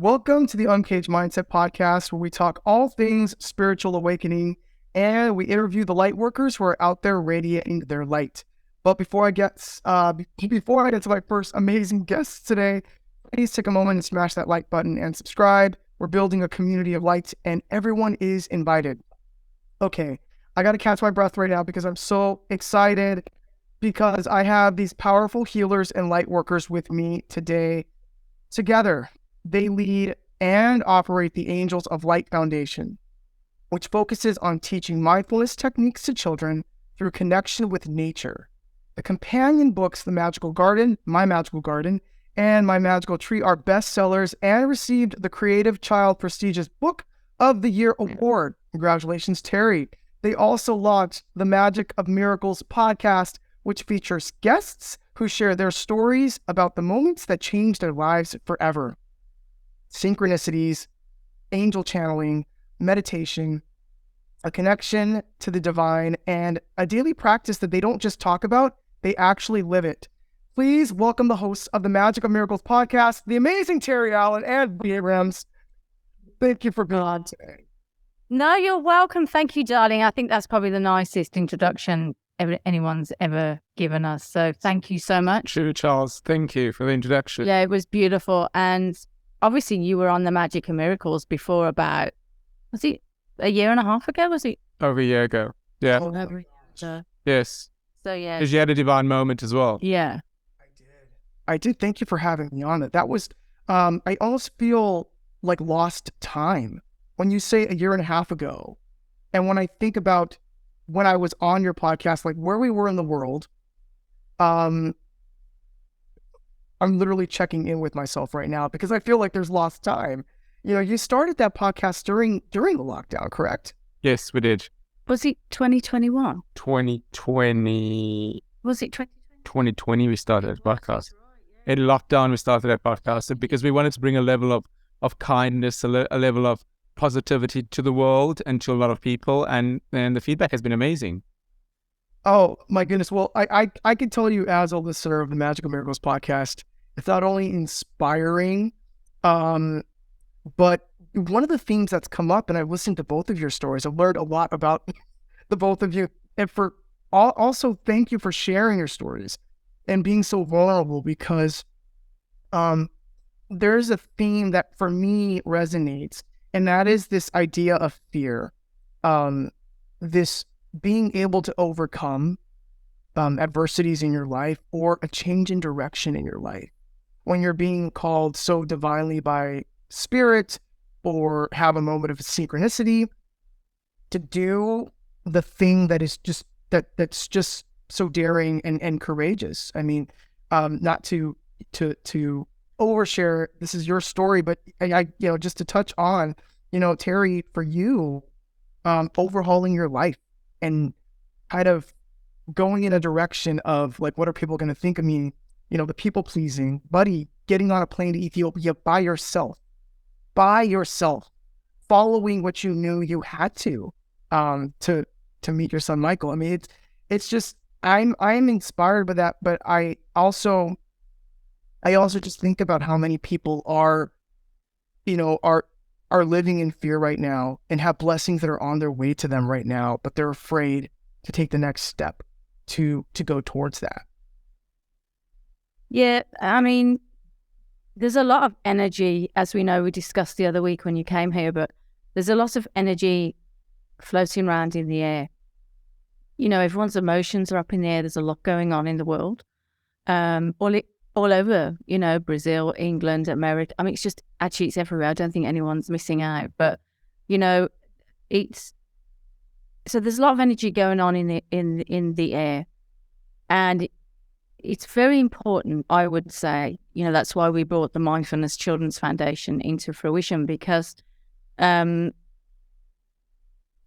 Welcome to the UNCAGED Mindset Podcast, where we talk all things spiritual awakening and we interview the light workers who are out there radiating their light. But before I get to my first amazing guests today, please take a moment and smash that like button and subscribe. We're building a community of light and everyone is invited. Okay, I got to catch my breath right now because I'm so excited because I have these powerful healers and light workers with me today. Together, they lead and operate the Angels of Light Foundation, which focuses on teaching mindfulness techniques to children through connection with nature. The companion books, The Magical Garden, My Magical Garden, and My Magical Tree are bestsellers and received the Creative Child prestigious Book of the Year award. Congratulations, Terry. They also launched the Magic of Miracles podcast, which features guests who share their stories about the moments that changed their lives forever. Synchronicities, angel channeling, meditation, a connection to the divine, and a daily practice that they don't just talk about, they actually live it. Please welcome the hosts of the Magic of Miracles podcast, the amazing Terry Allen and B.A. Rams. Thank you for being on today. No, you're welcome. Thank you, darling. I think that's probably the nicest introduction anyone's ever given us. So thank you so much. Sure, Charles. Thank you for the introduction. Yeah, it was beautiful. And obviously you were on the Magic of Miracles before about, was it a year and a half ago? Was it? Over a year ago. Yeah. Yes. So yeah. Because you had a divine moment as well. Yeah. I did. Thank you for having me on it. That was, I almost feel like lost time when you say a year and a half ago. And when I think about when I was on your podcast, like where we were in the world, I'm literally checking in with myself right now because I feel like there's lost time. You know, you started that podcast during the lockdown, correct? Yes, we did. Was it 2021? 2020. Was it 2020? 2020 we started a podcast. In lockdown we started that podcast because we wanted to bring a level of kindness, a level of positivity to the world and to a lot of people, and the feedback has been amazing. Oh my goodness. Well, I can tell you as a listener of the Magic of Miracles podcast, it's not only inspiring, but one of the themes that's come up, and I've listened to both of your stories, I've learned a lot about the both of you, and also thank you for sharing your stories and being so vulnerable because there's a theme that for me resonates, and that is this idea of fear, this being able to overcome adversities in your life or a change in direction in your life when you're being called so divinely by spirit or have a moment of synchronicity to do the thing that is just that's just so daring and courageous. I mean, not to overshare, this is your story, but I just to touch on, Terry, for you, overhauling your life and kind of going in a direction of like, what are people going to think of me? The people pleasing, buddy, getting on a plane to Ethiopia by yourself, following what you knew you had to meet your son, Michael. I mean, it's just, I'm inspired by that, but I also just think about how many people are living in fear right now and have blessings that are on their way to them right now, but they're afraid to take the next step to go towards that. Yeah, I mean, there's a lot of energy, as we know, we discussed the other week when you came here, but there's a lot of energy floating around in the air. Everyone's emotions are up in the air. There's a lot going on in the world, all over, Brazil, England, America. I mean, it's everywhere. I don't think anyone's missing out, but, so there's a lot of energy going on in the air, and it's very important, I would say, that's why we brought the Mindfulness Children's Foundation into fruition, because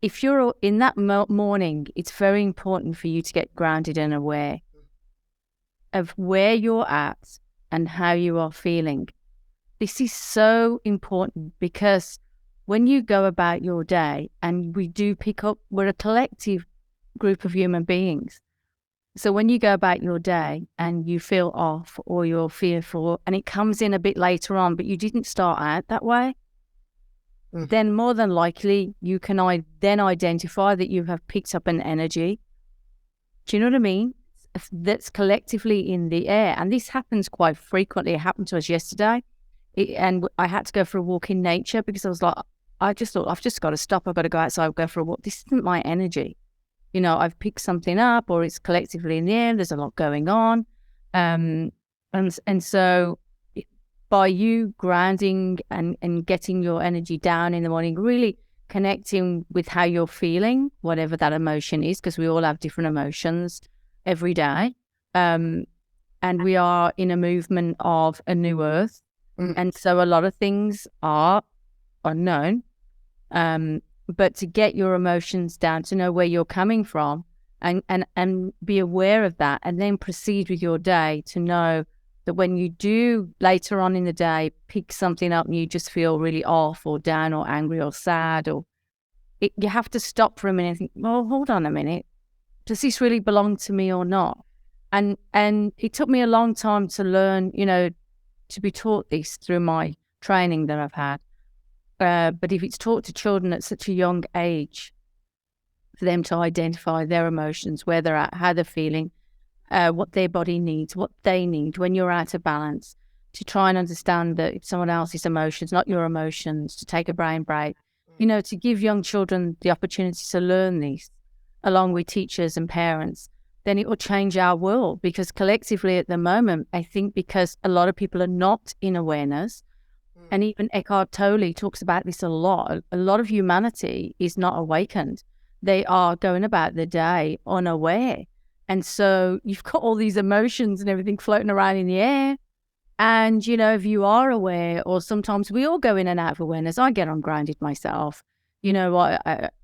if you're in that morning, it's very important for you to get grounded and aware of where you're at and how you are feeling. This is so important because when you go about your day, and we do pick up, we're a collective group of human beings, So when you go about your day and you feel off or you're fearful and it comes in a bit later on, but you didn't start out that way, then more than likely you can then identify that you have picked up an energy. Do you know what I mean? That's collectively in the air. And this happens quite frequently. It happened to us yesterday. And I had to go for a walk in nature because I was like, I just thought, I've just got to stop. I've got to go outside, go for a walk. This isn't my energy. You know, I've picked something up or it's collectively in the air. There's a lot going on. And so by you grounding and getting your energy down in the morning, really connecting with how you're feeling, whatever that emotion is, because we all have different emotions every day. And we are in a movement of a new earth. And so a lot of things are unknown. But to get your emotions down, to know where you're coming from and be aware of that, and then proceed with your day to know that when you do later on in the day pick something up and you just feel really off or down or angry or sad, you have to stop for a minute and think, well, hold on a minute. Does this really belong to me or not? And it took me a long time to learn, you know, to be taught this through my training that I've had. But if it's taught to children at such a young age, for them to identify their emotions, where they're at, how they're feeling, what their body needs, what they need when you're out of balance, to try and understand that it's someone else's emotions, not your emotions, to take a brain break, you know, to give young children the opportunity to learn these along with teachers and parents, then it will change our world. Because collectively at the moment, I think because a lot of people are not in awareness, and even Eckhart Tolle talks about this a lot of humanity is not awakened. They are going about the day unaware. And so you've got all these emotions and everything floating around in the air. And, you know, if you are aware, or sometimes we all go in and out of awareness, I get ungrounded myself, you know,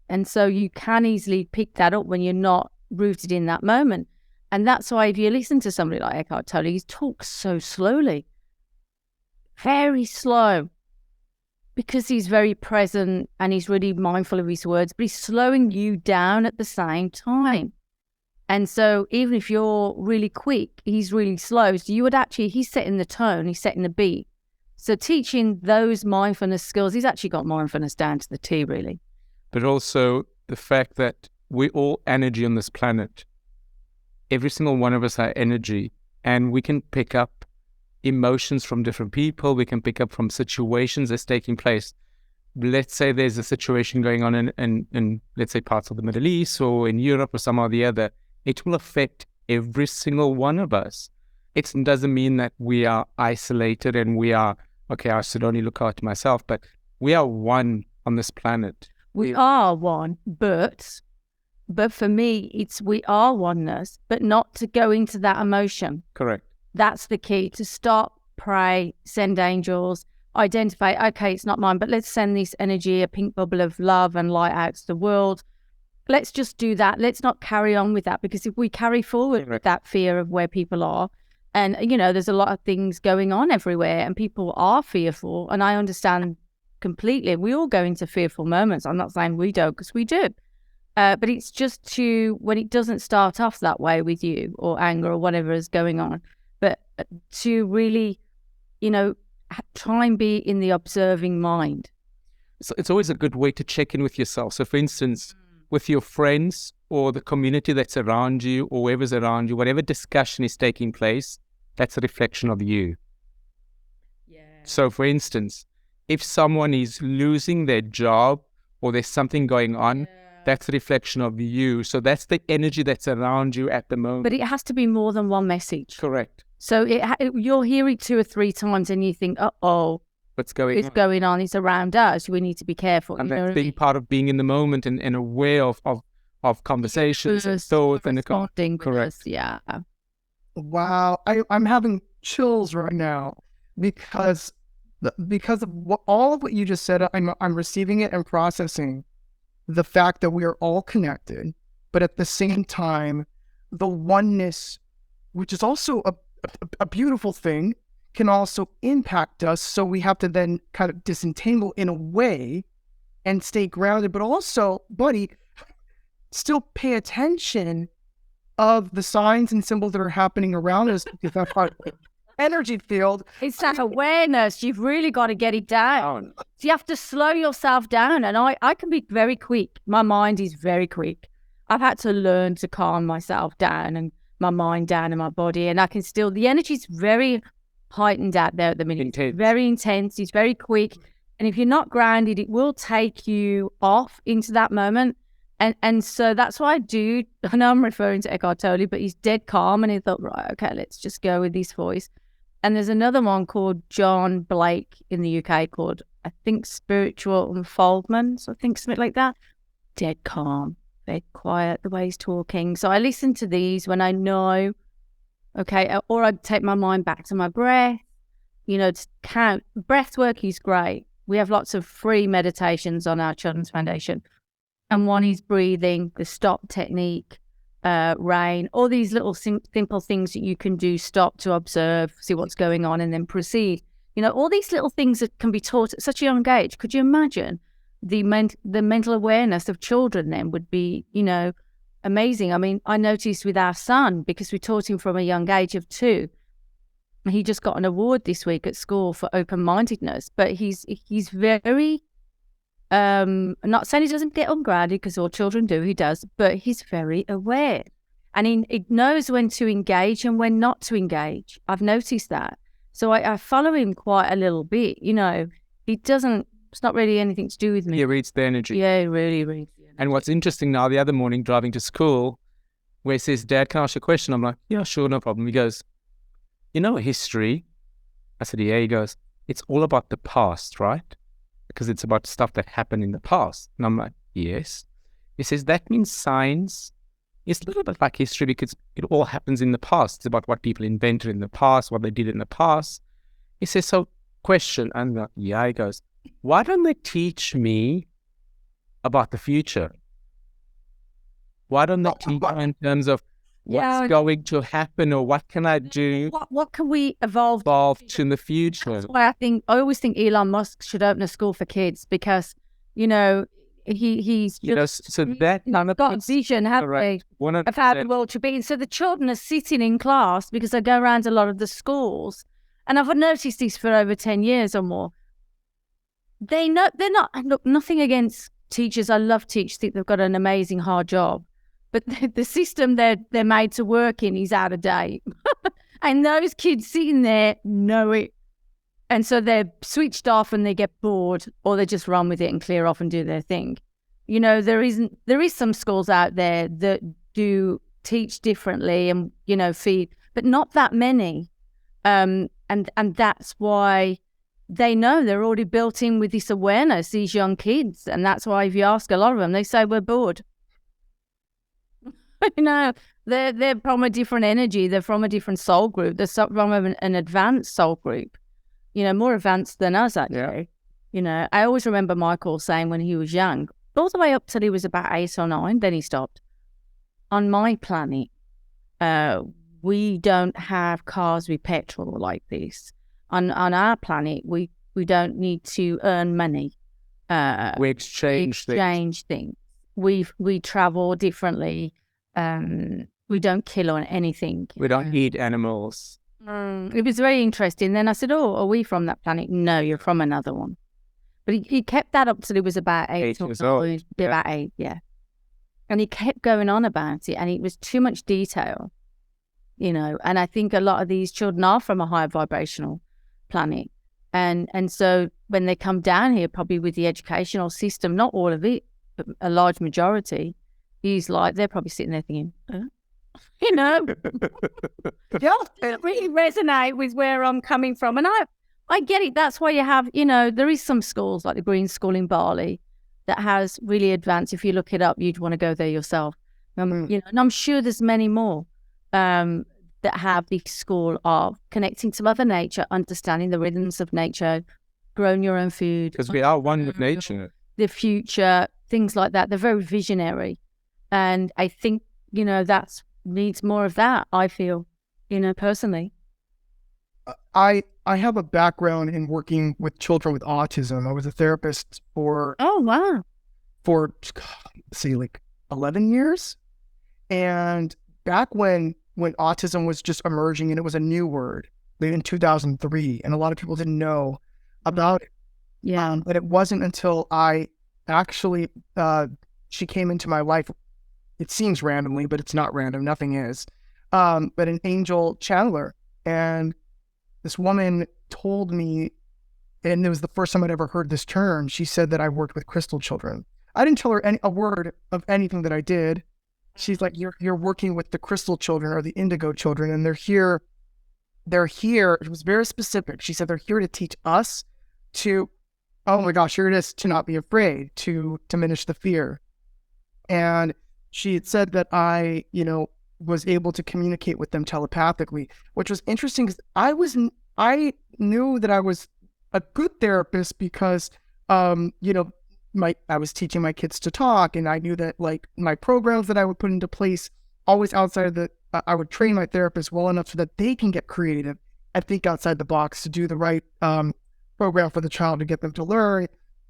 and so you can easily pick that up when you're not rooted in that moment. And that's why if you listen to somebody like Eckhart Tolle, he talks so slowly, very slow, because he's very present and he's really mindful of his words, but he's slowing you down at the same time. And so even if you're really quick, he's really slow. So you would actually, he's setting the tone, he's setting the beat. So teaching those mindfulness skills, he's actually got mindfulness down to the T, really. But also the fact that we're all energy on this planet. Every single one of us are energy, and we can pick up emotions from different people. We can pick up from situations that's taking place. Let's say there's a situation going on in let's say parts of the Middle East or in Europe or some or the other. It will affect every single one of us. It doesn't mean that we are isolated and we are, okay, I should only look after myself, but we are one on this planet. We are one, but for me, it's we are oneness, but not to go into that emotion. Correct. That's the key, to stop, pray, send angels, identify, okay, it's not mine, but let's send this energy, a pink bubble of love and light out to the world. Let's just do that. Let's not carry on with that, because if we carry forward with that fear of where people are, and, you know, there's a lot of things going on everywhere and people are fearful, and I understand completely. We all go into fearful moments. I'm not saying we don't, because we do. But it's just when it doesn't start off that way with you, or anger or whatever is going on, but to really, you know, try and be in the observing mind. So it's always a good way to check in with yourself. So for instance, with your friends or the community that's around you or whoever's around you, whatever discussion is taking place, that's a reflection of you. Yeah. So for instance, if someone is losing their job or there's something going on, that's a reflection of you. So that's the energy that's around you at the moment. But it has to be more than one message. Correct. So you'll hear it 2 or 3 times and you think, uh-oh, what's going on? Going on. It's around us. We need to be careful. And that's being part of being in the moment and aware of conversations and thoughts and responding. Correct. Yeah. Wow, I'm having chills right now because of all of what you just said. I'm receiving it and processing the fact that we are all connected, but at the same time, the oneness, which is also a beautiful thing, can also impact us. So we have to then kind of disentangle in a way and stay grounded, but also, buddy, still pay attention of the signs and symbols that are happening around us, because that's part of the energy field. It's that awareness. You've really got to get it down. So you have to slow yourself down. And I can be very quick. My mind is very quick. I've had to learn to calm myself down and my mind down and my body. And I can still, the energy's very heightened out there at the minute. Intense. It's very intense. It's very quick. And if you're not grounded, it will take you off into that moment. And so that's why I know I'm referring to Eckhart Tolle, but he's dead calm. And he thought, right, okay, let's just go with this voice. And there's another one called John Blake in the UK called, I think, Spiritual Unfoldment. I think something like that. Dead calm, dead quiet, the way he's talking. So I listen to these when I know, okay, or I take my mind back to my breath, to count. Breath work is great. We have lots of free meditations on our Children's Foundation. And one is breathing, the stop technique, rain, all these little simple things that you can do, stop to observe, see what's going on, and then proceed. All these little things that can be taught at such a young age. Could you imagine the mental awareness of children then would be, amazing. I mean, I noticed with our son, because we taught him from a young age of 2, he just got an award this week at school for open-mindedness, but he's very... I'm not saying he doesn't get ungrounded, because all children do, he does, but he's very aware and he knows when to engage and when not to engage. I've noticed that. So I follow him quite a little bit, he doesn't, it's not really anything to do with me. He reads the energy. Yeah, he really reads the energy. And what's interesting now, the other morning driving to school, where he says, Dad, can I ask you a question? I'm like, yeah, sure, no problem. He goes, history? I said, yeah. He goes, it's all about the past, right? Because it's about stuff that happened in the past. And I'm like, yes. He says, that means science is a little bit like history, because it all happens in the past. It's about what people invented in the past, what they did in the past. He says, so question. And I'm like, yeah. He goes, why don't they teach me about the future? Why don't they teach me in terms of what's going to happen, or what can I do? What can we evolve to in the future? That's why I always think Elon Musk should open a school for kids, because, he's just, so that kind of got a vision, haven't they, of how the world should be. And so the children are sitting in class, because I go around a lot of the schools, and I've noticed this for over 10 years or more. They're not, look, nothing against teachers. I love teachers, think they've got an amazing hard job. But the system they're made to work in is out of date. And those kids sitting there know it. And so they're switched off and they get bored, or they just run with it and clear off and do their thing. There is some schools out there that do teach differently and, feed, but not that many. And that's why they know they're already built in with this awareness, these young kids. And that's why if you ask a lot of them, they say we're bored. They're from a different energy. They're from a different soul group. They're from an advanced soul group, more advanced than us, actually. Yeah. I always remember Michael saying when he was young, all the way up till he was about 8 or 9, then he stopped. On my planet, we don't have cars with petrol like this. On our planet, we don't need to earn money. We exchange things. We travel differently. We don't kill on anything. We don't eat animals. It was very interesting. Then I said, oh, are we from that planet? No, you're from another one. But he kept that up till he was about 8 years old. About 8, yeah. And he kept going on about it, and it was too much detail, and I think a lot of these children are from a higher vibrational planet. And so when they come down here, probably with the educational system, not all of it, but a large majority, they're probably sitting there thinking, yeah, it really resonate with where I'm coming from. And I get it. That's why you have, there is some schools like the Green School in Bali that has really advanced. If you look it up, you'd want to go there yourself. And I'm sure there's many more that have the school of connecting to Mother Nature, understanding the rhythms of nature, growing your own food. Because we are one with nature. The future, things like that. They're very visionary. And I think, that needs more of that, I feel, personally. I have a background in working with children with autism. I was a therapist for 11 years. And back when autism was just emerging and it was a new word in 2003, and a lot of people didn't know about it. Yeah. But it wasn't until I actually, she came into my life, it seems randomly, but it's not random, nothing is, but an angel channeler. And this woman told me, and it was the first time I'd ever heard this term, she said that I worked with crystal children. I didn't tell her a word of anything that I did. She's like, you're working with the crystal children or the indigo children, and they're here. It was very specific. She said they're here to teach us to, oh my gosh, here it is, to not be afraid, to diminish the fear. And she had said that I, was able to communicate with them telepathically, which was interesting because I knew that I was a good therapist because, I was teaching my kids to talk, and I knew that like my programs that I would put into place always outside of I would train my therapists well enough so that they can get creative and think outside the box to do the right program for the child to get them to learn.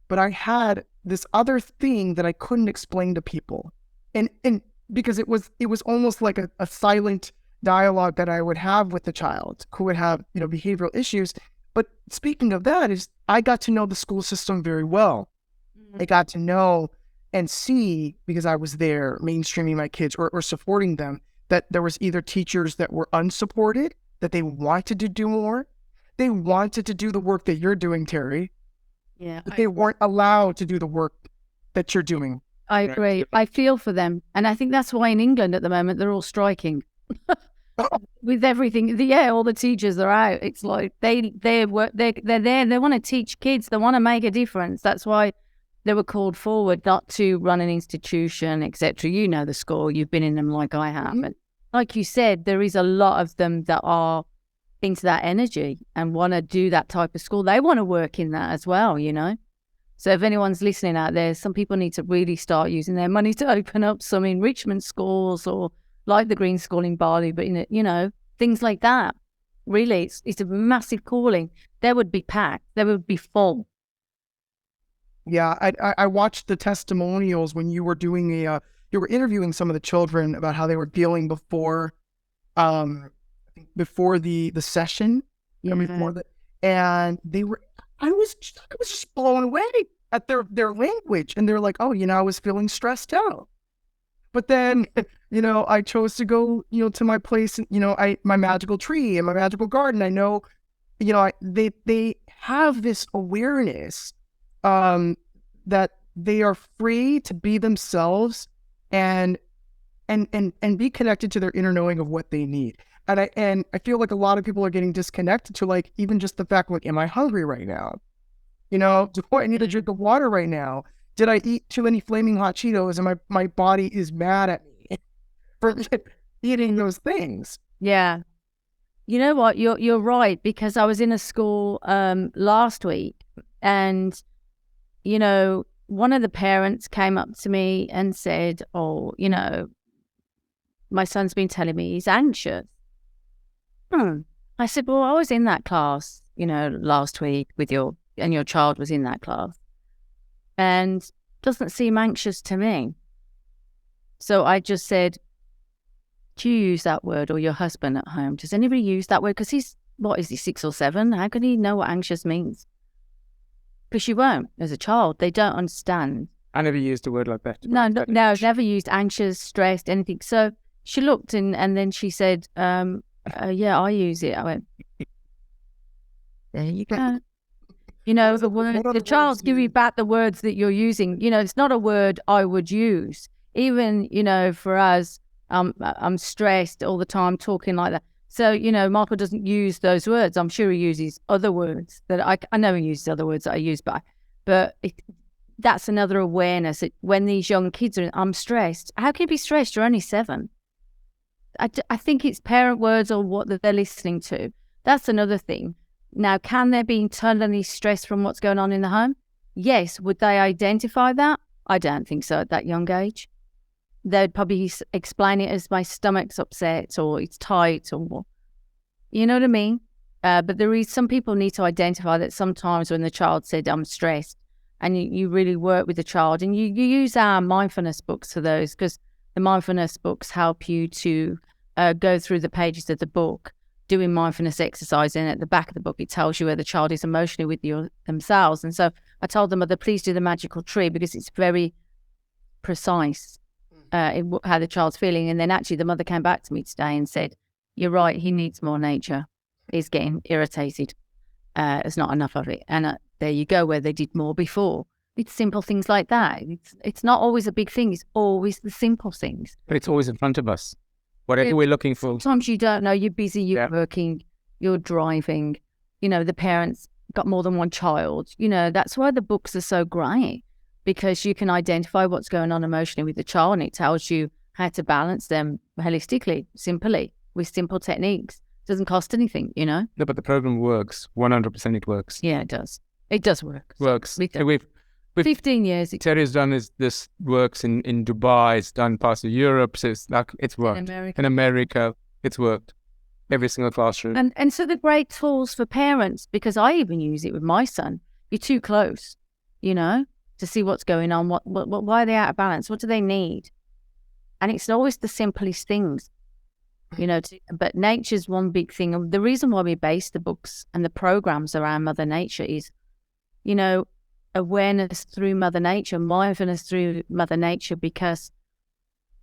But I had this other thing that I couldn't explain to people. And because it was almost like a silent dialogue that I would have with the child who would have, behavioral issues. But speaking of that, is I got to know the school system very well. I got to know and see, because I was there mainstreaming my kids or supporting them, that there was either teachers that were unsupported, that they wanted to do more. They wanted to do the work that you're doing, Terry. Yeah. But they weren't allowed to do the work that you're doing. I agree. I feel for them. And I think that's why in England at the moment, they're all striking. With everything. All the teachers are out. It's like they're there. They want to teach kids. They want to make a difference. That's why they were called forward, not to run an institution, etc. You know the score. You've been in them like I have. And like you said, there is a lot of them that are into that energy and want to do that type of school. They want to work in that as well, So if anyone's listening out there, some people need to really start using their money to open up some enrichment schools, or like the Green School in Bali, but things like that. Really, it's a massive calling. They would be packed. They would be full. Yeah, I watched the testimonials when you were doing you were interviewing some of the children about how they were feeling before the session, and they were. I was just blown away at their language, and they're like, oh, I was feeling stressed out. But then, I chose to go, to my place, my magical tree and my magical garden. I know, they have this awareness that they are free to be themselves and be connected to their inner knowing of what they need. And I feel like a lot of people are getting disconnected to, like, even just the fact, like, am I hungry right now? Do I need a drink of water right now? Did I eat too many flaming hot Cheetos and my body is mad at me for eating those things? Yeah. You know what? You're right, because I was in a school last week, and one of the parents came up to me and said, oh, my son's been telling me he's anxious. I said, well, I was in that class, last week with your child was in that class, and doesn't seem anxious to me. So I just said, do you use that word, or your husband at home? Does anybody use that word? Because he's 6 or 7? How can he know what anxious means? Because you won't. As a child, they don't understand. I never used a word like that. No, I've never used anxious, stressed, anything. So she looked and then she said, yeah, I use it. I went, there you go. The word, the child's giving you back the words that you're using. It's not a word I would use. Even, for us, I'm stressed all the time, talking like that. So, Michael doesn't use those words. I'm sure he uses other words that I know he uses other words that I use, but that's another awareness. When these young kids are, I'm stressed. How can you be stressed? You're only 7. I think it's parent words or what that they're listening to. That's another thing. Now, can they be internally stressed from what's going on in the home? Yes. Would they identify that? I don't think so at that young age. They'd probably explain it as my stomach's upset, or it's tight, or you know what I mean? But there is, some people need to identify that sometimes when the child said, I'm stressed, and you really work with the child, and you use our mindfulness books for those, because the the mindfulness books help you to go through the pages of the book, doing mindfulness exercise, and at the back of the book, it tells you where the child is emotionally with themselves. And so I told the mother, please do the magical tree, because it's very precise in how the child's feeling. And then actually the mother came back to me today and said, you're right, he needs more nature. He's getting irritated. There's not enough of it. And there you go, where they did more before. It's simple things like that. It's not always a big thing. It's always the simple things. But it's always in front of us. Whatever we're looking for. Sometimes you don't know. You're busy, you're working, you're driving. The parents got more than one child. That's why the books are so great, because you can identify what's going on emotionally with the child, and it tells you how to balance them holistically, simply, with simple techniques. It doesn't cost anything, No, but the program works. 100% it works. Yeah, it does. It does work. Works. We've 15 years. Terry's done this works in Dubai. It's done parts of Europe. So it's worked. In America, it's worked. Every single classroom. And so the great tools for parents, because I even use it with my son. You're too close, to see what's going on. What why are they out of balance? What do they need? And it's always the simplest things, but nature's one big thing. And the reason why we base the books and the programs around Mother Nature is, awareness through Mother Nature, mindfulness through Mother Nature, because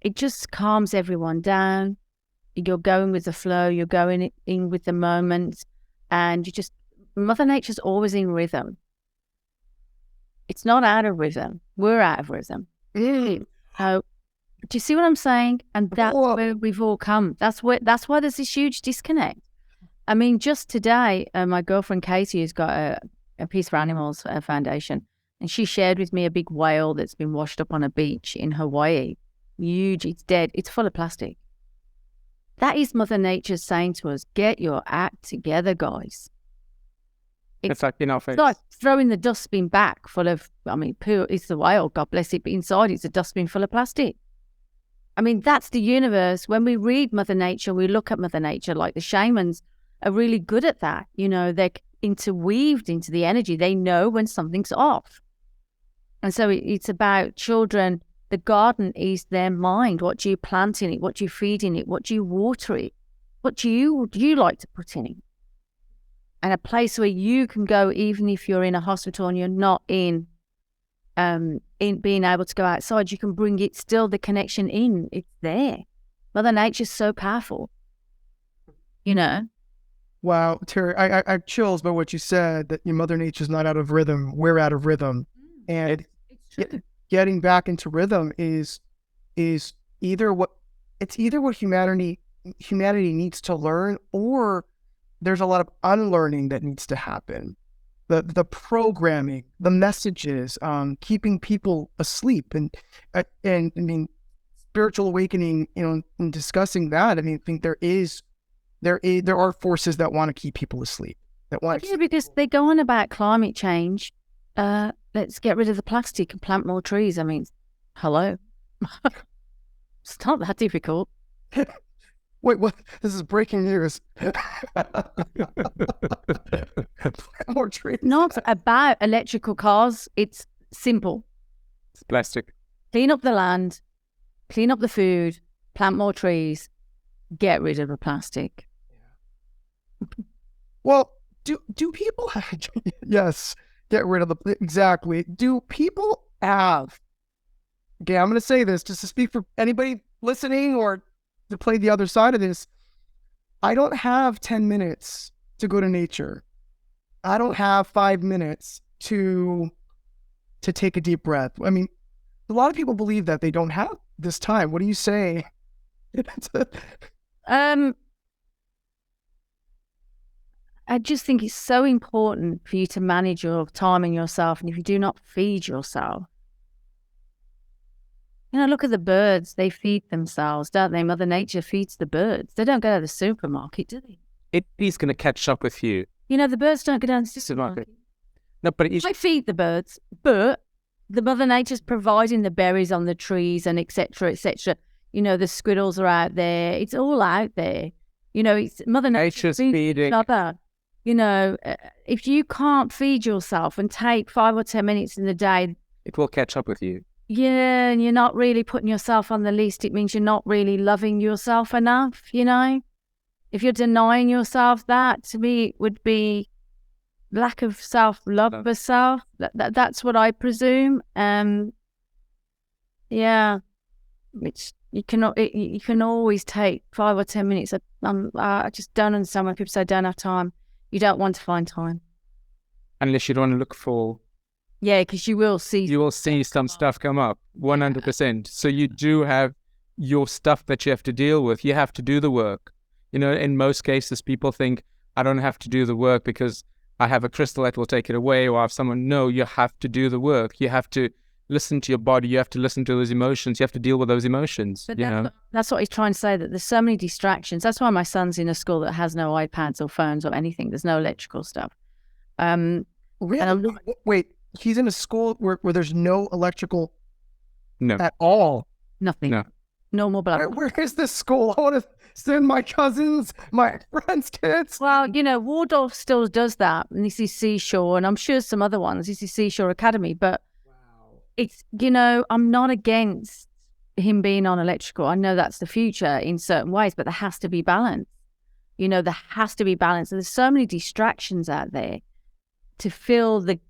it just calms everyone down. You're going with the flow, you're going in with the moment, and Mother Nature's always in rhythm. It's not out of rhythm. We're out of rhythm. So, do you see what I'm saying? And that's where we've all come. That's why there's this huge disconnect. I mean, just today, my girlfriend Katie has got a Peace for Animals foundation, and she shared with me a big whale that's been washed up on a beach in Hawaii. Huge, it's dead, it's full of plastic. That is Mother Nature saying to us, get your act together, guys. It's like in our face. It's like throwing the dustbin back full of, poo, it's the whale, God bless it, but inside it's a dustbin full of plastic. That's the universe. When we read Mother Nature, we look at Mother Nature, like the shamans are really good at that. They're interweaved into the energy. They know when something's off. And so it's about children. The garden is their mind. What do you plant in it? What do you feed in it? What do you water it? What do you like to put in it? And a place where you can go, even if you're in a hospital and you're not in being able to go outside, you can bring it still, the connection in. It's there. Mother Nature's so powerful. Wow, Terry, I have chills by what you said, that your Mother Nature's not out of rhythm. We're out of rhythm. And getting back into rhythm is either what humanity needs to learn, or there's a lot of unlearning that needs to happen. The programming, the messages, keeping people asleep, and spiritual awakening. In discussing that, I think there are forces that want to keep people asleep. Because they go on about climate change. Let's get rid of the plastic and plant more trees. Hello. It's not that difficult. Wait, what? This is breaking news. More trees. Not about electrical cars. It's simple. It's plastic. Clean up the land, clean up the food, plant more trees, get rid of the plastic. Well, do people have, yes, get rid of exactly. Do people have, okay, I'm going to say this just to speak for anybody listening or to play the other side of this. I don't have 10 minutes to go to nature. I don't have 5 minutes to take a deep breath. A lot of people believe that they don't have this time. What do you say? I just think it's so important for you to manage your time and yourself. And if you do not feed yourself, look at the birds. They feed themselves, don't they? Mother Nature feeds the birds. They don't go to the supermarket, do they? It is going to catch up with you. The birds don't go down to the supermarket. No, but I feed the birds, but the Mother Nature's providing the berries on the trees and et cetera, et cetera. The squirrels are out there. It's all out there. It's Mother Nature's feeding. If you can't feed yourself and take 5 or 10 minutes in the day, it will catch up with you. Yeah, and you're not really putting yourself on the list. It means you're not really loving yourself enough, If you're denying yourself that, to me, it would be lack of self-love for self. That's what I presume. Yeah, which you can always take 5 or 10 minutes. I just don't understand when people say don't have time. You don't want to find time. Unless you don't want to look for... Yeah, because you will see some stuff come up, 100%. So you do have your stuff that you have to deal with. You have to do the work. In most cases, people think, I don't have to do the work because I have a crystal that will take it away, or I have someone. No, you have to do the work. You have to listen to your body. You have to listen to those emotions. You have to deal with those emotions. But that's what he's trying to say, that there's so many distractions. That's why my son's in a school that has no iPads or phones or anything. There's no electrical stuff. Really? Wait, he's in a school where there's no electrical at all? Nothing. No. No more black. Where is this school? I want to send my cousins, my friends' kids. Well, Waldorf still does that. And this is Seashore, and I'm sure some other ones. This is Seashore Academy. But it's, I'm not against him being on electrical. I know that's the future in certain ways, but there has to be balance. There has to be balance. And there's so many distractions out there to fill the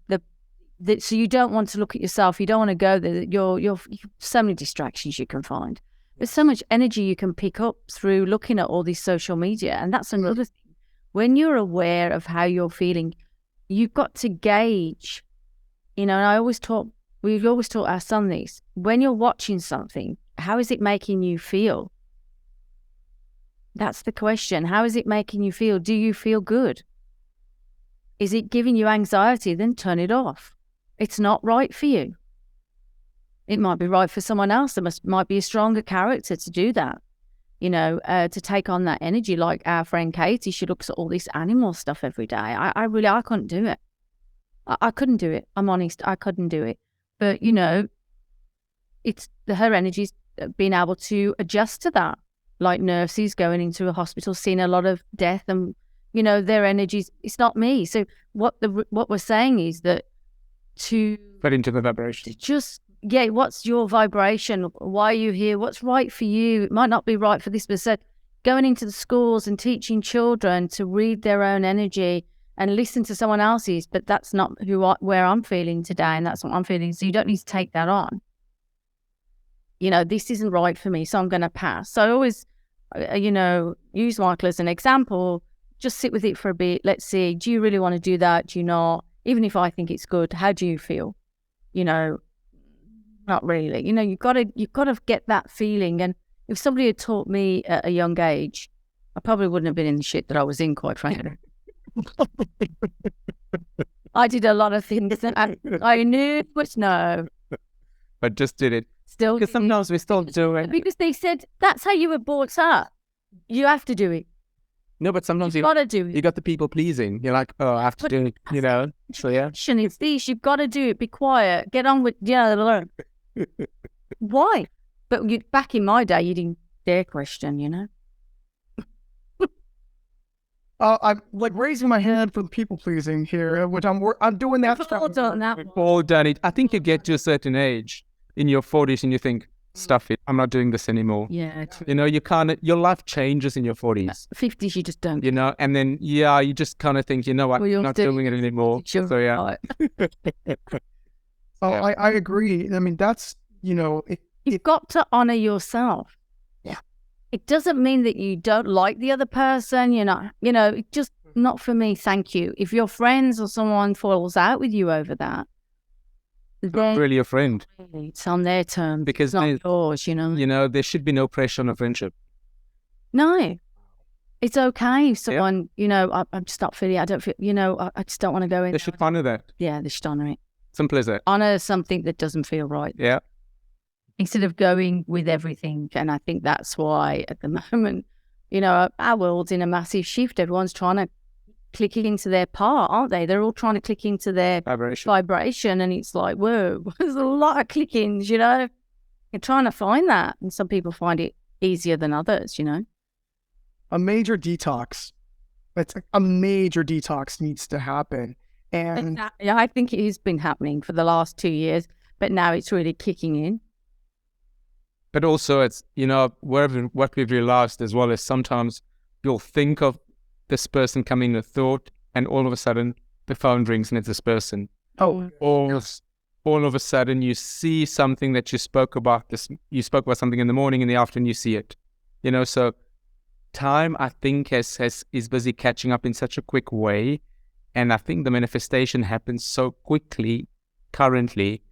so you don't want to look at yourself. You don't want to go there. You're so many distractions you can find. There's so much energy you can pick up through looking at all this social media. And that's another thing. When you're aware of how you're feeling, you've got to gauge, and we've always taught our son this. When you're watching something, how is it making you feel? That's the question. How is it making you feel? Do you feel good? Is it giving you anxiety? Then turn it off. It's not right for you. It might be right for someone else. There might be a stronger character to do that, to take on that energy. Like our friend Katie, she looks at all this animal stuff every day. I couldn't do it. I couldn't do it. I'm honest, I couldn't do it. But, it's her energy's being able to adjust to that. Like nurses going into a hospital, seeing a lot of death and, their energies, it's not me. So what we're saying is that to get into the vibration. What's your vibration? Why are you here? What's right for you? It might not be right for this person. Going into the schools and teaching children to read their own energy and listen to someone else's, but that's not where I'm feeling today, and that's what I'm feeling. So you don't need to take that on. This isn't right for me, so I'm going to pass. So I always, use Michael as an example. Just sit with it for a bit. Let's see. Do you really want to do that? Do you not? Even if I think it's good, how do you feel? Not really. You've got to get that feeling. And if somebody had taught me at a young age, I probably wouldn't have been in the shit that I was in, quite frankly. I did a lot of things that I knew was no. But just did it. Still. Because sometimes we still do it. Because they said, that's how you were brought up. You have to do it. No, but sometimes you've got to do it. You got the people pleasing. You're like, I have to do it, So yeah. It's this. You've got to do it. Be quiet. Get on with, learn. Why? But back in my day, you didn't dare question, I'm like raising my hand for the people pleasing here, which I'm doing that. We've all done it. I think you get to a certain age in your 40s and you think, stuff it, I'm not doing this anymore. Yeah. You can't, your life changes in your 40s. 50s, you just don't. And then, you just kind of think, what, I'm not doing it anymore. So, yeah. I agree. I mean, that's, you've got to honor yourself. Yeah. It doesn't mean that you don't like the other person, it's just not for me, thank you. If your friends or someone falls out with you over that, not really a friend. It's on their terms. Because it's not yours, there should be no pressure on a friendship. No. It's okay if someone, I'm just not feeling, I don't feel, I just don't want to go in. They should honor that. Yeah, they should honor it. Simple as that. Honor something that doesn't feel right. Yeah. Instead of going with everything. And I think that's why at the moment, our world's in a massive shift. Everyone's trying to click into their part, aren't they? They're all trying to click into their vibration. And it's like, whoa, there's a lot of clickings, You're trying to find that. And some people find it easier than others, A major detox. A major detox needs to happen. And I think it has been happening for the last 2 years. but now it's really kicking in. But also it's, what we've realized as well is sometimes you'll think of this person coming in a thought and all of a sudden the phone rings and it's this person. Oh, Or all of a sudden you see something that you spoke about something in the morning, in the afternoon you see it. So time, I think, is busy catching up in such a quick way. And I think the manifestation happens so quickly currently.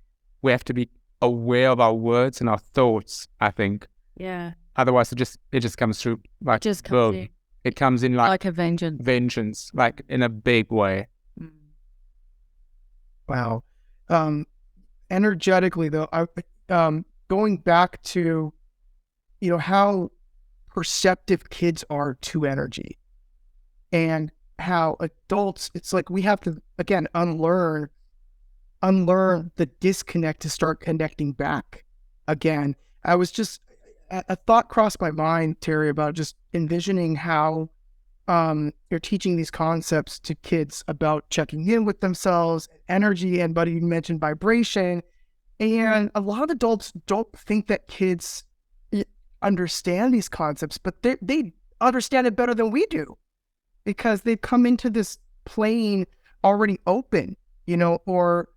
We have to be aware of our words and our thoughts, I think. Yeah. Otherwise, it just comes through like Just boom. comes in. It comes in Like a vengeance. Vengeance, like in a big way. wow. Energetically, though, going back to, how perceptive kids are to energy, and how adults, it's like we have to, again, unlearn the disconnect to start connecting back again. I was just, a thought crossed my mind, Terry, about just envisioning how you're teaching these concepts to kids about checking in with themselves, energy, and Buddy, you mentioned vibration. And a lot of adults don't think that kids understand these concepts, but they understand it better than we do, because they've come into this plane already open, or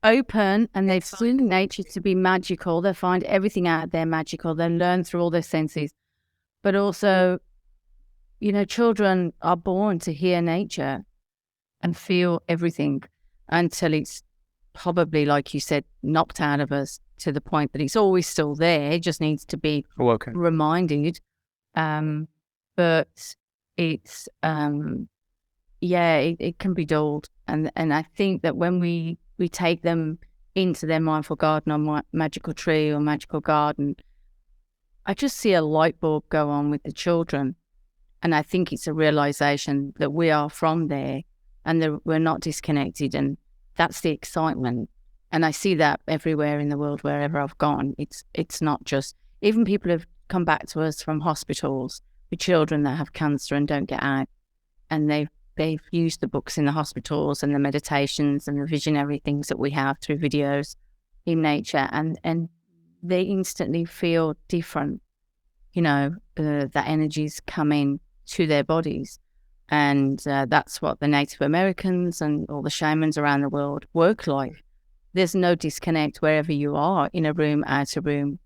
open, and they've seen nature to be magical. They find everything out there magical. They learn through all their senses. But also, children are born to hear nature and feel everything until it's probably, like you said, knocked out of us to the point that it's always still there. It just needs to be reminded. But it's, it can be dulled. And I think that when we take them into their mindful garden or magical tree or magical garden, I just see a light bulb go on with the children. And I think it's a realization that we are from there and that we're not disconnected. And that's the excitement. And I see that everywhere in the world, wherever I've gone. It's not just, even people have come back to us from hospitals with children that have cancer and don't get out. And they've used the books in the hospitals and the meditations and the visionary things that we have through videos in nature. And they instantly feel different. That energy's coming to their bodies. And that's what the Native Americans and all the shamans around the world work like. There's no disconnect wherever you are, in a room, out a room.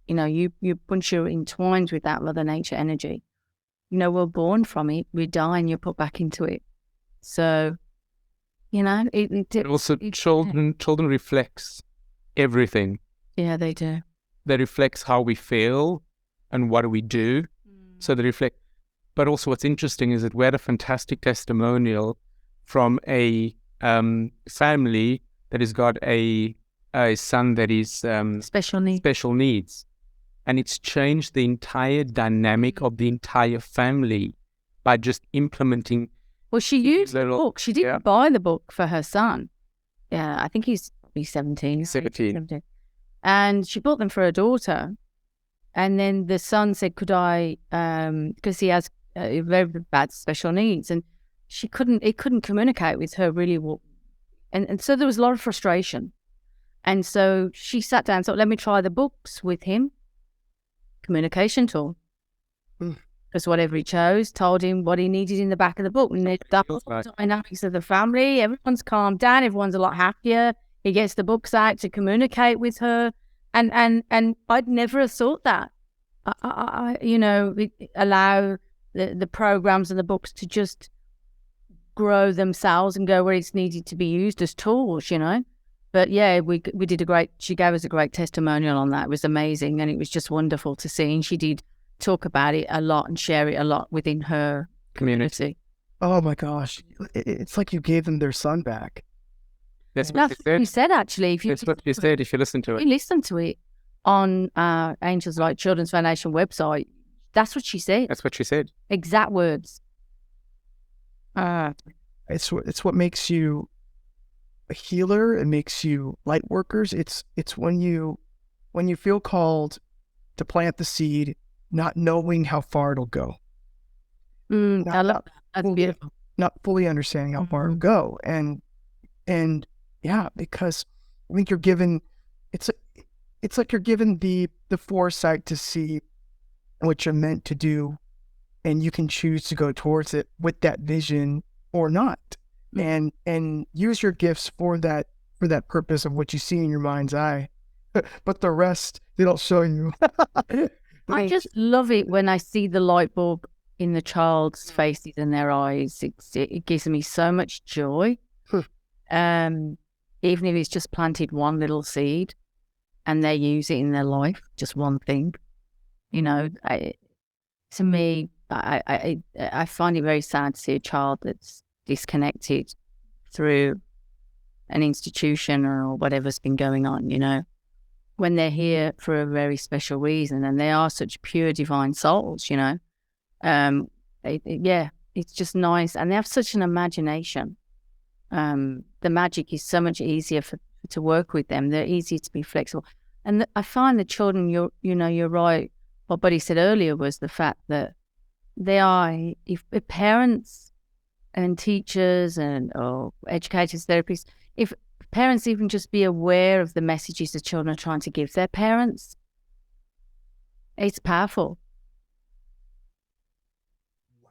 Once you're entwined with that Mother Nature energy, we're born from it, we die and you're put back into it. So, children reflects everything. Yeah, they do. They reflects how we feel and what do we do. So they reflect. But also what's interesting is that we had a fantastic testimonial from a family that has got a son that is special needs. And it's changed the entire dynamic of the entire family by just implementing. Well, she used the book. She didn't buy the book for her son. Yeah, I think he's 17. 17. And she bought them for her daughter. And then the son said, could I, because he has very bad special needs, and it couldn't communicate with her really well. And so there was a lot of frustration. And so she sat down and thought, let me try the books with him. Communication tool. Because whatever he chose told him what he needed in the back of the book. And the whole dynamics of the family, everyone's calmed down, everyone's a lot happier. He gets the books out to communicate with her. And I'd never have thought that. Allow the programs and the books to just grow themselves and go where it's needed to be used as tools, But yeah, we did she gave us a great testimonial on that. It was amazing, and it was just wonderful to see. And she did talk about it a lot and share it a lot within her community. Oh my gosh. It's like you gave them their son back. That's what you said, actually. That's what you said if you listen to it. You listen to it on Angels Light Children's Foundation website. That's what she said. That's what she said. Exact words. It's what makes you a healer. It makes you light workers. It's when you feel called to plant the seed, not knowing how far it'll go. I love that. That's beautiful. Not fully understanding how far it'll go. And yeah, because I think you're given it's like you're given the foresight to see what you're meant to do, and you can choose to go towards it with that vision or not, and use your gifts for that purpose of what you see in your mind's eye. But the rest, they don't show you. I just love it when I see the light bulb in the child's faces and their eyes. It gives me so much joy. Even if it's just planted one little seed and they use it in their life, just one thing, to me, I find it very sad to see a child that's disconnected through an institution or whatever's been going on, when they're here for a very special reason and they are such pure divine souls, it's just nice. And they have such an imagination. The magic is so much easier to work with them. They're easy to be flexible. And I find the children, you're right. What Buddy said earlier was the fact that they are, if parents and teachers or educators, therapists, if parents even just be aware of the messages the children are trying to give their parents, it's powerful.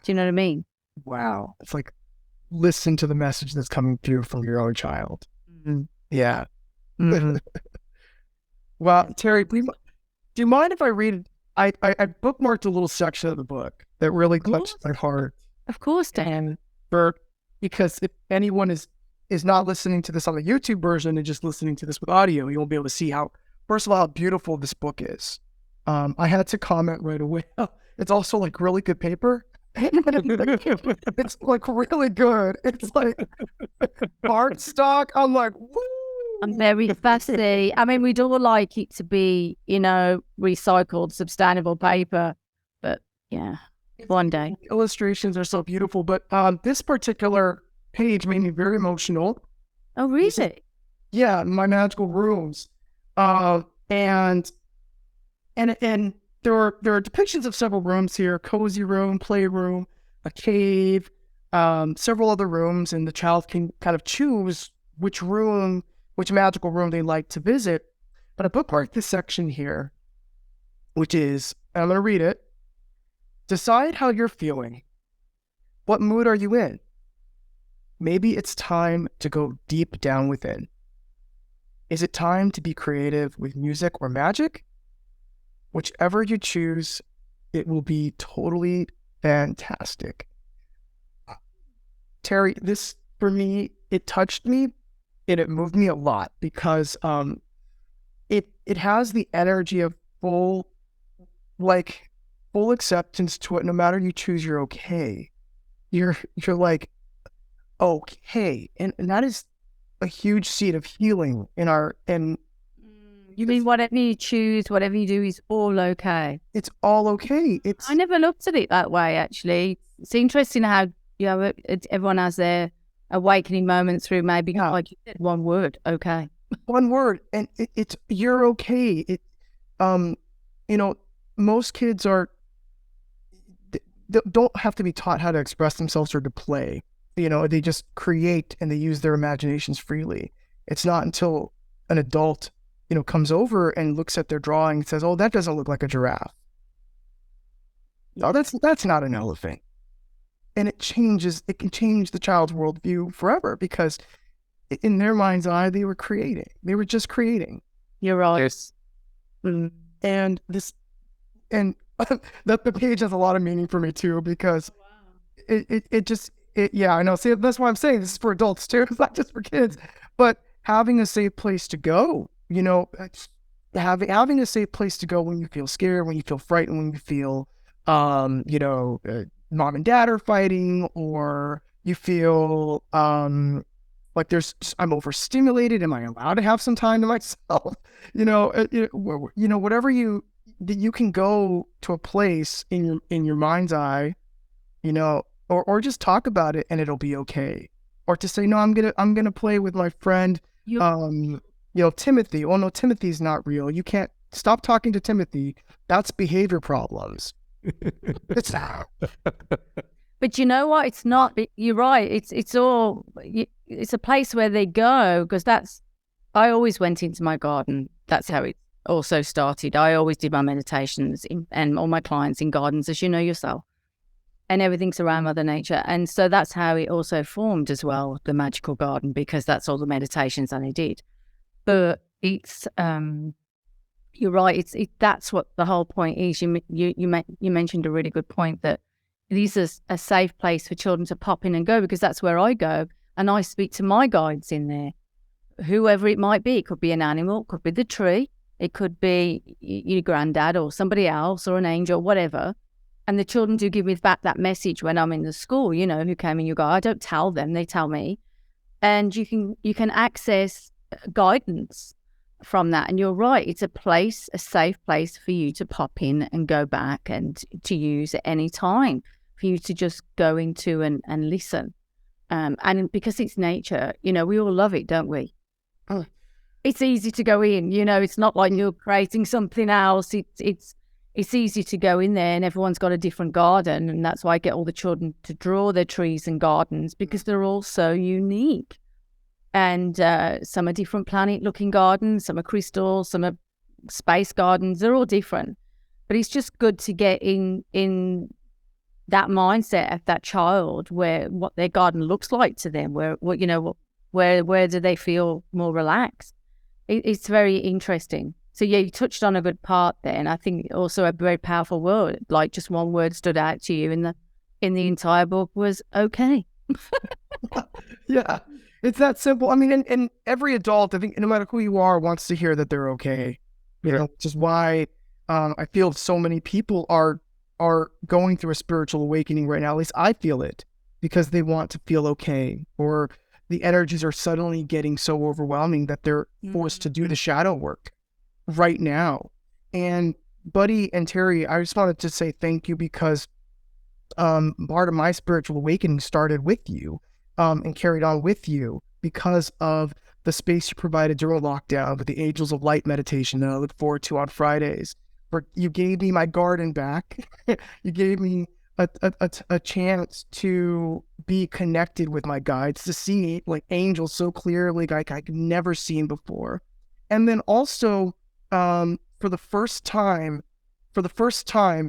Do you know what I mean? Wow. It's like, listen to the message that's coming through from your own child. Mm-hmm. Yeah. Mm-hmm. Well, Terry, do you mind if I read? I bookmarked a little section of the book that really touched my heart. Of course, Dan. Because if anyone is not listening to this on the YouTube version and just listening to this with audio, you won't be able to see first of all, how beautiful this book is. I had to comment right away. It's also like really good paper. It's like really good. It's like cardstock. I'm like, woo! I'm very fussy. I mean, we'd all like it to be, recycled, sustainable paper. But yeah, one day. Illustrations are so beautiful. But this particular page made me very emotional. Oh, really? Yeah, my magical rooms. And there are depictions of several rooms here: cozy room, playroom, a cave, several other rooms, and the child can kind of choose which magical room they like to visit. But I bookmarked this section here, which is, I'm going to read it. Decide how you're feeling. What mood are you in? Maybe it's time to go deep down within. Is it time to be creative with music or magic? Whichever you choose, it will be totally fantastic. Terry, this, for me, it touched me and it moved me a lot because it has the energy of full acceptance to it. No matter you choose, you're okay. You're like, okay. And that is a huge seed of healing You mean whatever you choose, whatever you do is all okay? It's all okay. I never looked at it that way, actually. It's interesting how everyone has their awakening moment through maybe, like you said, one word, okay. One word, and it's you're okay. Most kids don't have to be taught how to express themselves or to play. They just create and they use their imaginations freely. It's not until an adult comes over and looks at their drawing and says, "Oh, that doesn't look like a giraffe. No, that's not an elephant." And it can change the child's worldview forever because in their mind's eye, they were creating. They were just creating. You're right. Yes. And the page has a lot of meaning for me too, because I know. See, that's why I'm saying this is for adults too. It's not just for kids, but having a safe place to go, having a safe place to go when you feel scared, when you feel frightened, when you feel, mom and dad are fighting, or you feel like I'm overstimulated. Am I allowed to have some time to myself? Whatever you can go to a place in your mind's eye, or just talk about it and it'll be okay. Or to say, no, I'm gonna play with my friend, Timothy. Oh no, Timothy's not real. You can't stop talking to Timothy. That's behavior problems. It's not. But you know what? It's not. You're right. It's a place where they go because that's I always went into my garden. That's how it also started. I always did my meditations and all my clients in gardens, as you know yourself. And everything's around Mother Nature. And so that's how it also formed as well, the magical garden, because that's all the meditations that I did. But it's, you're right. That's what the whole point is. You mentioned a really good point that it is a safe place for children to pop in and go, because that's where I go. And I speak to my guides in there, whoever it might be. It could be an animal, it could be the tree, it could be your granddad or somebody else or an angel, whatever. And the children do give me back that message when I'm in the school, who came in, you go, I don't tell them, they tell me. And you can access guidance from that. And you're right, it's a safe place for you to pop in and go back and to use at any time, for you to just go into and listen. And because it's nature, we all love it, don't we? It's easy to go in, it's not like you're creating something else. It's easy to go in there, and everyone's got a different garden. And that's why I get all the children to draw their trees and gardens, because they're all so unique. And some are different planet-looking gardens, some are crystals, some are space gardens. They're all different. But it's just good to get in that mindset of that child, where what their garden looks like to them, where do they feel more relaxed? It's very interesting. So yeah, you touched on a good part there, and I think also a very powerful word. Like, just one word stood out to you in the entire book was okay. Yeah, it's that simple. I mean, and every adult, I think, no matter who you are, wants to hear that they're okay. Which is why I feel so many people are going through a spiritual awakening right now. At least I feel it, because they want to feel okay, or the energies are suddenly getting so overwhelming that they're forced to do the shadow work right now. And Buddy and Terry, I just wanted to say thank you, because part of my spiritual awakening started with you, and carried on with you, because of the space you provided during lockdown with the Angels of Light meditation that I look forward to on Fridays. Where you gave me my garden back. You gave me a chance to be connected with my guides, to see like angels so clearly, like I could never seen before. And then also, for the first time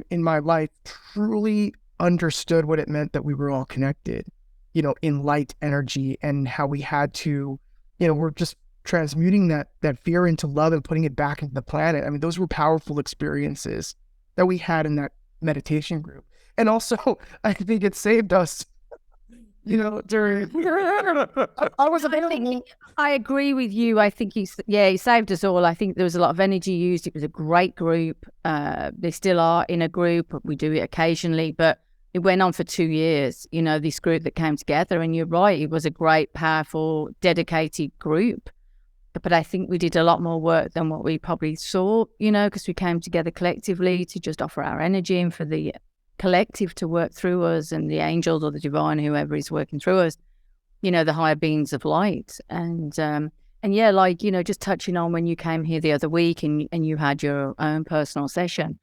in my life, truly understood what it meant that we were all connected, in light energy, and how we had to, we're just transmuting that fear into love and putting it back into the planet. I mean, those were powerful experiences that we had in that meditation group. And also, I think it saved us, during... I agree with you. I think he saved us all. I think there was a lot of energy used. It was a great group. They still are in a group. We do it occasionally, but it went on for 2 years, this group that came together. And you're right, it was a great, powerful, dedicated group. But I think we did a lot more work than what we probably saw, because we came together collectively to just offer our energy, and for the collective to work through us, and the angels or the divine, whoever is working through us, the higher beings of light. And yeah, like, just touching on when you came here the other week and you had your own personal session.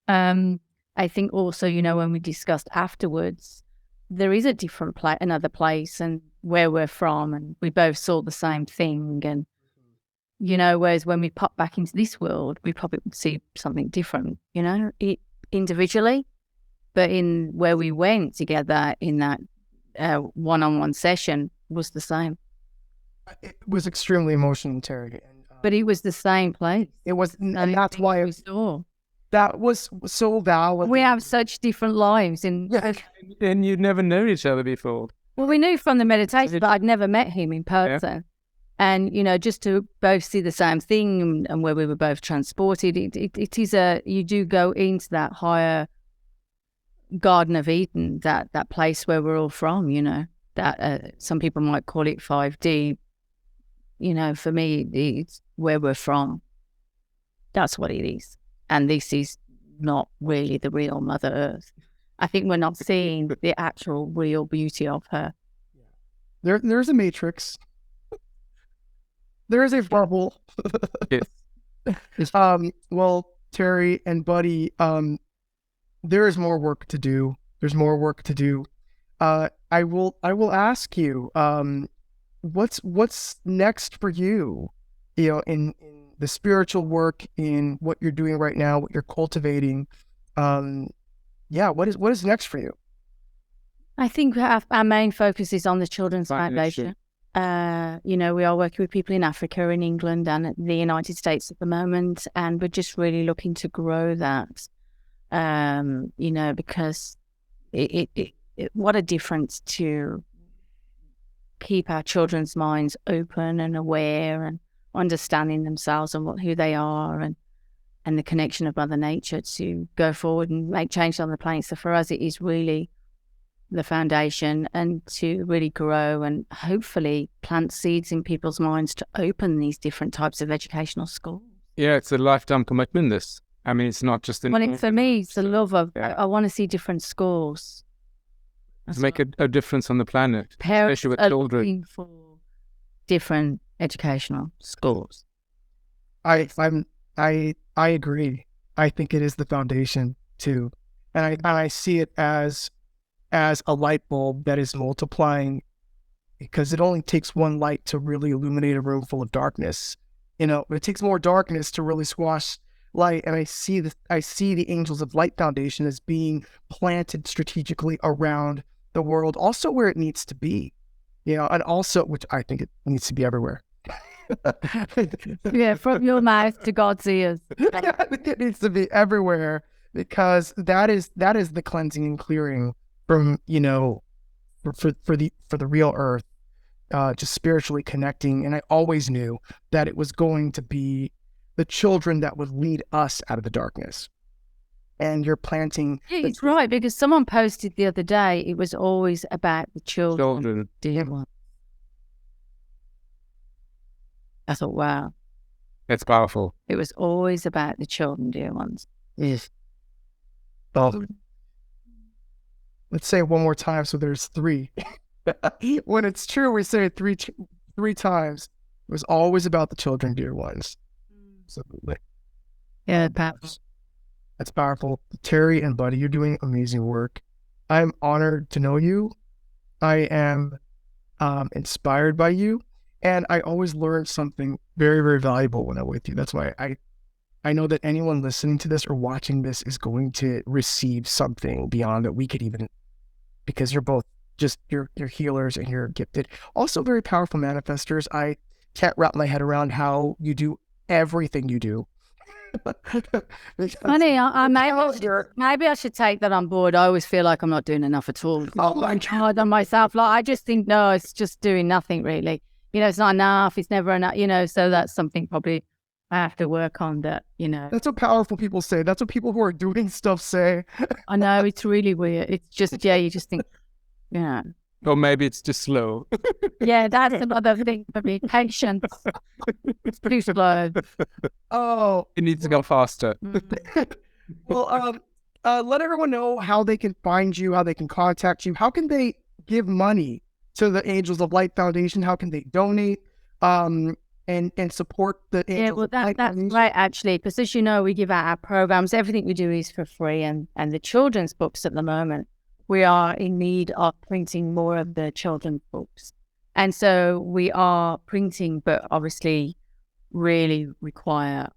I think also, when we discussed afterwards, there is a different another place, and where we're from, and we both saw the same thing. And whereas when we pop back into this world, we probably would see something different, individually. But in where we went together in that one-on-one session was the same. It was extremely emotional, Terry. But it was the same place. It was, and that's why we saw. That was so valid. We have such different lives. And you'd never known each other before. Well, we knew from the meditation, but I'd never met him in person. Yeah. And, just to both see the same thing, and where we were both transported, it is you do go into that higher Garden of Eden, that place where we're all from, that some people might call it 5D. For me, it's where we're from. That's what it is. And this is not really the real Mother Earth. I think we're not seeing the actual real beauty of her. There's a matrix. There is a bubble. Yes. Well, Terry and Buddy, there is more work to do. There's more work to do. I will ask you, what's next for you? in the spiritual work, in what you're doing right now, what you're cultivating. What is next for you? I think our main focus is on the Children's Foundation. We are working with people in Africa, in England, and the United States at the moment, and we're just really looking to grow that. Because what a difference to keep our children's minds open and aware and understanding themselves and who they are, and the connection of Mother Nature to go forward and make change on the planet. So for us, it is really the foundation, and to really grow and hopefully plant seeds in people's minds to open these different types of educational schools. Yeah, it's a lifetime commitment, this. I mean, it's not just... for me, it's the love of, I want to see different schools. To make a difference on the planet, Parents especially with are children. looking for different educational schools. I agree. I think it is the foundation too, and I see it as a light bulb that is multiplying, because it only takes one light to really illuminate a room full of darkness. It takes more darkness to really squash light. And I see the Angels of Light Foundation as being planted strategically around the world, also where it needs to be, and also, which I think it needs to be everywhere. Yeah, from your mouth to God's ears. It needs to be everywhere, because that is the cleansing and clearing from, for the real earth, just spiritually connecting. And I always knew that it was going to be the children that would lead us out of the darkness. And you're planting... Yeah, it's right, because someone posted the other day, it was always about the children. Dear one. I thought, wow. That's powerful. It was always about the children, dear ones. Yes. Well, let's say it one more time, so there's 3. When it's true, we say it three times. It was always about the children, dear ones. Absolutely. Yeah, perhaps. That's powerful. Terry and Buddy, you're doing amazing work. I'm honored to know you. I am inspired by you. And I always learn something very, very valuable when I'm with you. That's why I know that anyone listening to this or watching this is going to receive something beyond that we could even, because you're both just, you're healers and you're gifted. Also very powerful manifestors. I can't wrap my head around how you do everything you do. Funny, maybe I should take that on board. I always feel like I'm not doing enough at all. Oh my God. Hard on myself. Like, I just think, no, it's just doing nothing really. It's not enough. It's never enough, so that's something probably I have to work on that, That's what powerful people say. That's what people who are doing stuff say. I know, it's really weird. It's just, you just think, Or maybe it's just slow. Yeah, that's another thing for me. Patience. It's too slow. Oh. It needs to go faster. Well, let everyone know how they can find you, how they can contact you. How can they give money to the Angels of Light Foundation? How can they donate and support the Angels of Light Foundation? That's right, actually, because as you know, we give out our programs. Everything we do is for free, and the children's books at the moment, we are in need of printing more of the children's books. And so we are printing, but obviously really require...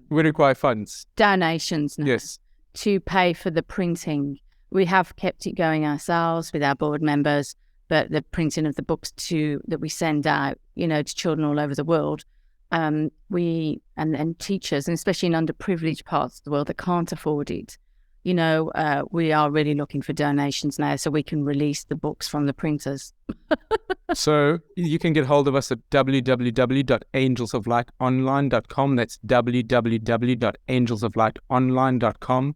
we require funds. Donations now. Yes. To pay for the printing. We have kept it going ourselves with our board members, but the printing of the books that we send out, to children all over the world, we and teachers, and especially in underprivileged parts of the world that can't afford it, we are really looking for donations now so we can release the books from the printers. So you can get hold of us at www.angelsoflightonline.com. That's www.angelsoflightonline.com.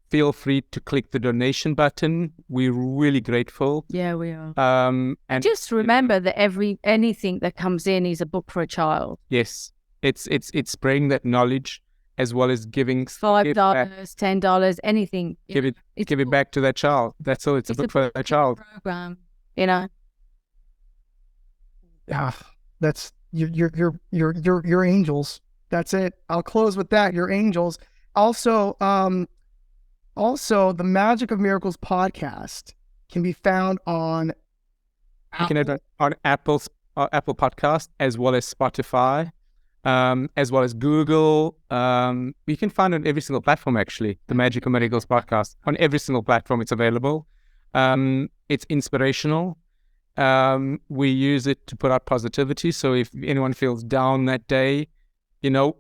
Feel free to click the donation button. We're really grateful. Yeah, we are. And just remember that anything that comes in is a book for a child. Yes, it's spreading that knowledge as well as giving $5, $10, anything. Give it back to that child. That's all. It's a book for a child. Program, Yeah, that's you're angels. That's it. I'll close with that. You're angels. Also, the Magic of Miracles podcast can be found on Apple Podcast as well as Spotify. as well as Google. You can find it on every single platform, actually, the Magical Miracles podcast. On every single platform, it's available. It's inspirational. We use it to put out positivity. So if anyone feels down that day,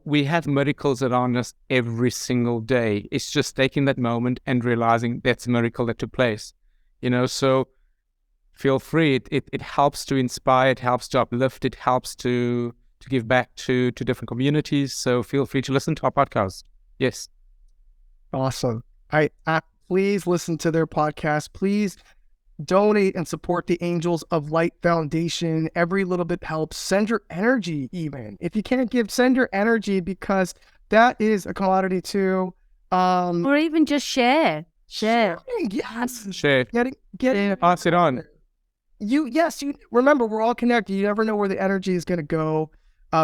we have miracles around us every single day. It's just taking that moment and realizing that's a miracle that took place. So feel free. It helps to inspire. It helps to uplift. It helps to give back to different communities. So feel free to listen to our podcast. Yes. Awesome. Please listen to their podcast. Please donate and support the Angels of Light Foundation. Every little bit helps. Send your energy even. If you can't give, send your energy, because that is a commodity too. Or even just share. Yes. Share. Get Pass it on. You remember, we're all connected. You never know where the energy is going to go,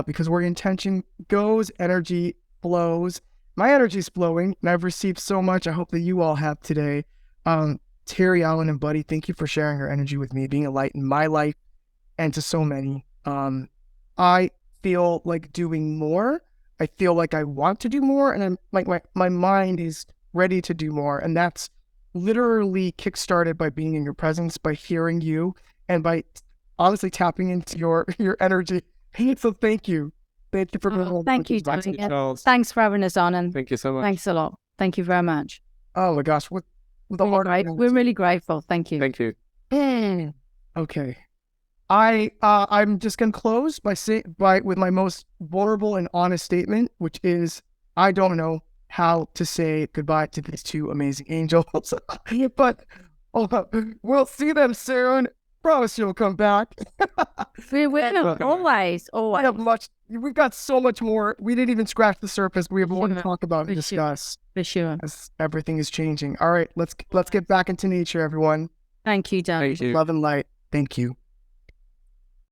because where intention goes, energy flows. My energy is flowing, and I've received so much. I hope that you all have today. Terry, Allen, and Buddy, thank you for sharing your energy with me, being a light in my life and to so many. I feel like doing more. I feel like I want to do more, and I'm like my mind is ready to do more, and that's literally kickstarted by being in your presence, by hearing you, and by honestly tapping into your energy. So thank you for thank you, Charles. Thanks for having us on, and thank you so much. Thanks a lot. Thank you very much. Oh my gosh, with a heart. We're really grateful. Thank you. Thank you. Okay. I'm just gonna close with my most vulnerable and honest statement, which is I don't know how to say goodbye to these two amazing angels, but we'll see them soon. Promise you'll come back. We will always. We've got so much more. We didn't even scratch the surface. We have more to talk about and discuss. For sure. As everything is changing. All right, let's get back into nature, everyone. Thank you, Dan. Thank you. Love and light. Thank you.